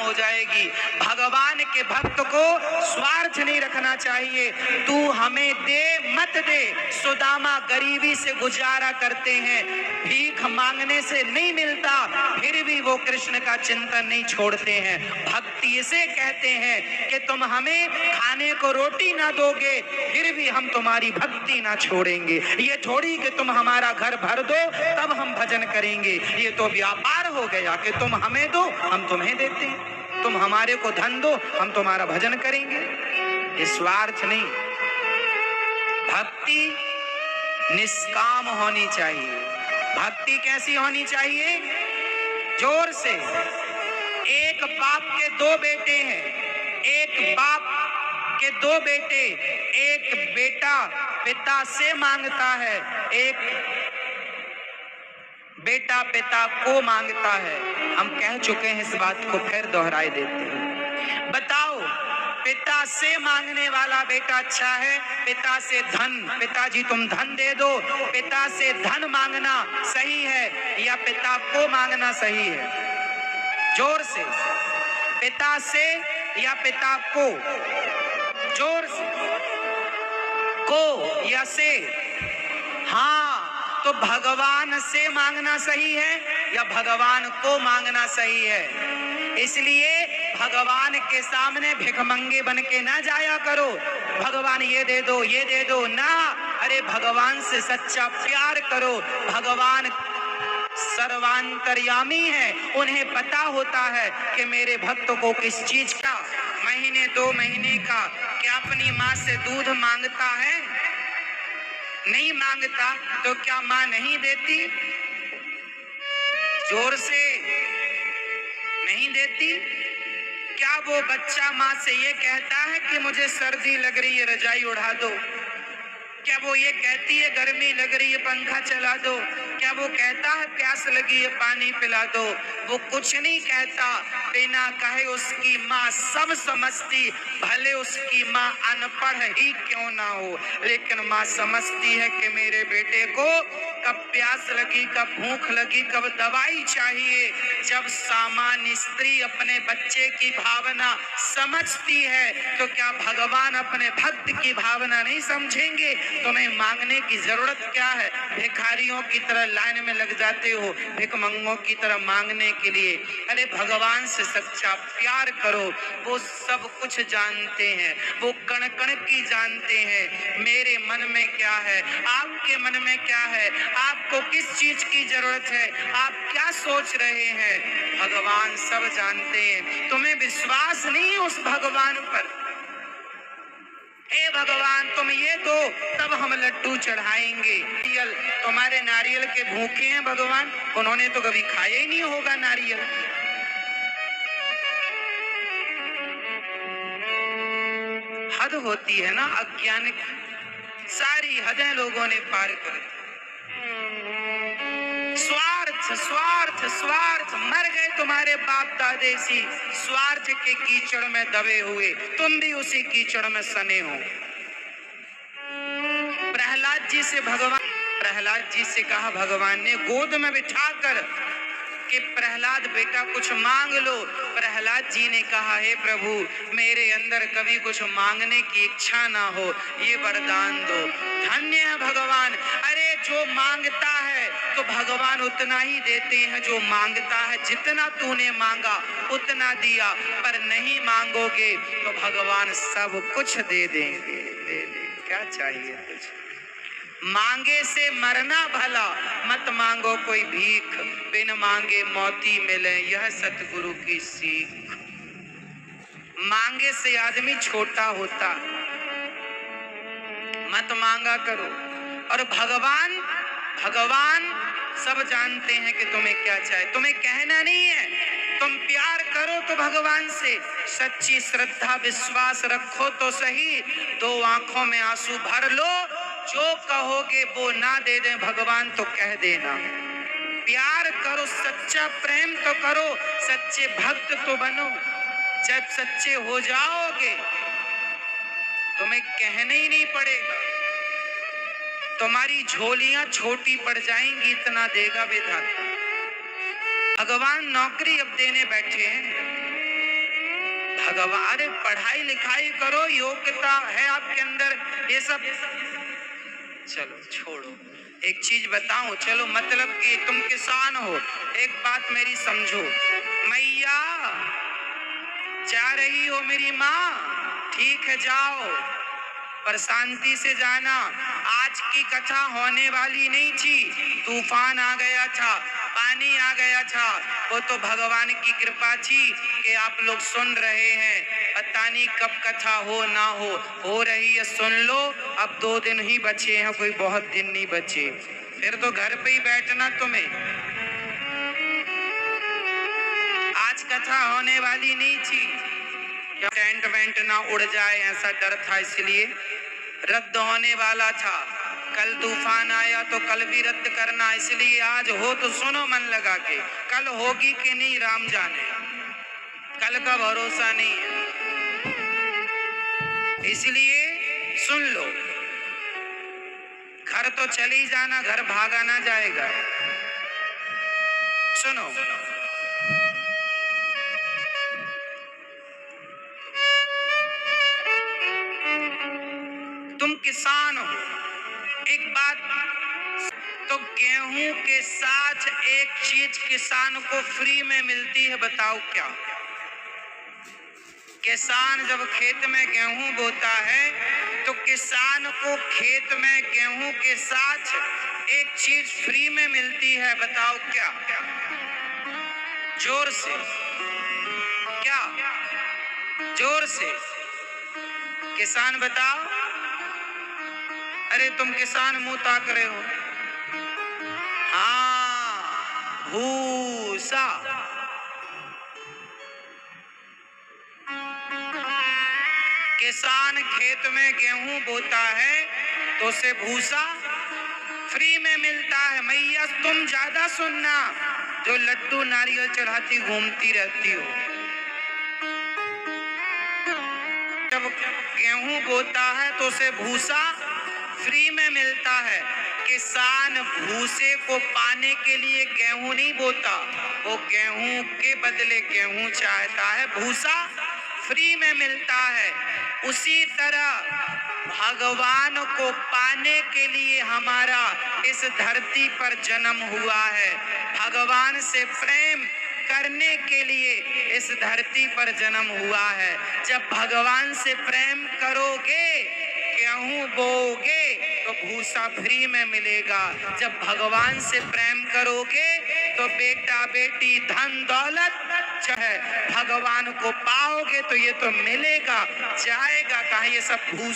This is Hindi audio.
हो जाएगी। भगवान के भक्त को स्वार्थ नहीं रखना चाहिए। तू हमें दे मत दे। सुदामा गरीबी से गुजारा करते हैं, भीख मांगने से नहीं मिलता, फिर भी वो कृष्ण का चिंतन नहीं छोड़ते हैं। भक्ति इसे कहते हैं कि तुम हमें खाने को रोटी ना दोगे, फिर भी हम तुम्हारी भक्ति ना छोड़ेंगे। ये थोड़ी कि तुम हमारा घर भर दो तब हम भजन करेंगे। ये तो व्यापार हो गया कि तुम हमें दो हम तुम्हें देते हैं, तुम हमारे को धन दो हम तुम्हारा भजन करेंगे। ये स्वार्थ नहीं। भक्ति निष्काम होनी चाहिए। भक्ति कैसी होनी चाहिए? जोर से। एक बाप के दो बेटे हैं, एक बाप के दो बेटे, एक बेटा पिता से मांगता है, एक बेटा पिता को मांगता है। हम कह चुके हैं इस बात को, फिर दोहराई देते हैं। बताओ, पिता से मांगने वाला बेटा अच्छा है, पिता से धन, पिताजी तुम धन दे दो, पिता से धन मांगना सही है या पिता को मांगना सही है? जोर से। पिता से या पिता को? जोर से। को या से? हाँ, तो भगवान से मांगना सही है या भगवान को मांगना सही है? इसलिए भगवान के सामने भिखमंगे बन के ना जाया करो, भगवान ये दे दो ये दे दो ना। अरे भगवान से सच्चा प्यार करो। भगवान सर्वांतर्यामी है, उन्हें पता होता है कि मेरे भक्त को किस चीज का, महीने 2 महीने का क्या अपनी माँ से दूध मांगता है? नहीं मांगता तो क्या माँ नहीं देती? जोर से। नहीं देती? क्या वो बच्चा माँ से ये कहता है कि मुझे सर्दी लग रही है रजाई उड़ा दो? क्या वो ये कहती है गर्मी लग रही है पंखा चला दो? क्या वो कहता है प्यास लगी है पानी पिला दो? वो कुछ नहीं कहता। बिना कहे उसकी माँ सब समझती, भले उसकी माँ अनपढ़ ही क्यों ना हो, लेकिन माँ समझती है कि मेरे बेटे को कब प्यास लगी, कब भूख लगी, कब दवाई चाहिए। जब सामान्य स्त्री अपने बच्चे की भावना समझती है तो क्या भगवान अपने भक्त की भावना नहीं समझेंगे? तुम्हें मांगने की जरूरत क्या है? भिखारियों की तरह लाइन में लग जाते हो भिखमंगों की तरह मांगने के लिए। अरे भगवान से सच्चा प्यार करो। वो सब कुछ जानते हैं, वो कण कण की जानते हैं। मेरे मन में क्या है, आपके मन में क्या है, आपको किस चीज की जरूरत है, आप क्या सोच रहे हैं, भगवान सब जानते हैं। तुम्हें विश्वास नहीं उस भगवान पर? हे भगवान तुम ये दो तब हम लड्डू चढ़ाएंगे। नारियल, तुम्हारे नारियल के भूखे हैं भगवान? उन्होंने तो कभी खाया ही नहीं होगा नारियल। हद होती है ना अज्ञान की, सारी हदें लोगों ने पार कर दी। स्वार्थ स्वार्थ स्वार्थ, मर गए तुम्हारे बाप दादे सी स्वार्थ के कीचड़ में दबे हुए, तुम भी उसी कीचड़ में सने हो। प्रहलाद जी से कहा भगवान ने गोद में बिठाकर कि प्रहलाद बेटा कुछ मांग लो। प्रहलाद जी ने कहा हे प्रभु मेरे अंदर कभी कुछ मांगने की इच्छा ना हो, ये वरदान दो। धन्य है भगवान। अरे जो मांगता है तो भगवान उतना ही देते हैं जो मांगता है। जितना तूने मांगा उतना दिया, पर नहीं मांगोगे तो भगवान सब कुछ दे देंगे। दे दे, क्या चाहिए तुझे? मांगे से मरना भला, मत मांगो कोई भीख, बिन मांगे मोती मिले यह सतगुरु की सीख। मांगे से आदमी छोटा होता, मत मांगा करो। और भगवान सब जानते हैं कि तुम्हें क्या चाहिए, तुम्हें कहना नहीं है। तुम प्यार करो तो भगवान से सच्ची श्रद्धा विश्वास रखो तो सही, 2 आंखों में आंसू भर लो, जो कहोगे वो ना दे दे भगवान तो कह देना। प्यार करो, सच्चा प्रेम तो करो, सच्चे भक्त तो बनो। जब सच्चे हो जाओगे तुम्हें कहना ही नहीं पड़ेगा, तुम्हारी झोलियां छोटी पड़ जाएंगी, इतना देगा विधाता। भगवान नौकरी अब देने बैठे हैं, भगवान, अरे पढ़ाई लिखाई करो, योग्यता है आपके अंदर, ये सब चलो छोड़ो। एक चीज बताऊं, चलो मतलब कि तुम किसान हो, एक बात मेरी समझो। मैया जा रही हो मेरी माँ, ठीक है जाओ, पर शांति से जाना। आज की कथा होने वाली नहीं थी, तूफान आ गया था, पानी आ गया था, वो तो भगवान की कृपा थी कि आप लोग सुन रहे हैं। पता नहीं कब कथा हो ना हो रही है, सुन लो। अब 2 दिन ही बचे हैं, कोई बहुत दिन नहीं बचे, फिर तो घर पे ही बैठना तुम्हें। आज कथा होने वाली नहीं थी, टेंट वेंट ना उड़ जाए ऐसा डर था, इसलिए रद्द होने वाला था। कल तूफान आया तो कल भी रद्द करना, इसलिए आज हो तो सुनो मन लगा के। कल होगी कि नहीं राम जाने, कल का भरोसा नहीं है, इसलिए सुन लो। घर तो चली जाना, घर भागा ना जाएगा। सुनो, तुम किसान हो, एक बात तो गेहूं के साथ एक चीज किसान को फ्री में मिलती है, बताओ क्या? किसान जब खेत में गेहूं बोता है तो किसान को खेत में गेहूं के साथ एक चीज फ्री में मिलती है, बताओ क्या? जोर से, क्या? जोर से किसान बताओ। अरे तुम किसान मुंह ताक रहे हो। हाँ, भूसा। किसान खेत में गेहूं बोता है तो उसे भूसा फ्री में मिलता है। मैया तुम ज्यादा सुनना, जो लड्डू नारियल चढ़ाती घूमती रहती हो। जब गेहूं बोता है तो उसे भूसा फ्री में मिलता है। किसान भूसे को पाने के लिए गेहूं नहीं बोता, वो गेहूं के बदले गेहूं चाहता है, भूसा फ्री में मिलता है। उसी तरह भगवान को पाने के लिए हमारा इस धरती पर जन्म हुआ है, भगवान से प्रेम करने के लिए इस धरती पर जन्म हुआ है। जब भगवान से प्रेम करोगे, गेहूं बोओगे तो भूसा फ्री में मिलेगा। जब भगवान से प्रेम करोगे तो बेटा बेटी धन दौलत चाहे भगवान को पाओगे तो ये तो मिलेगा, जाएगा कहाँ ये सब भूसा।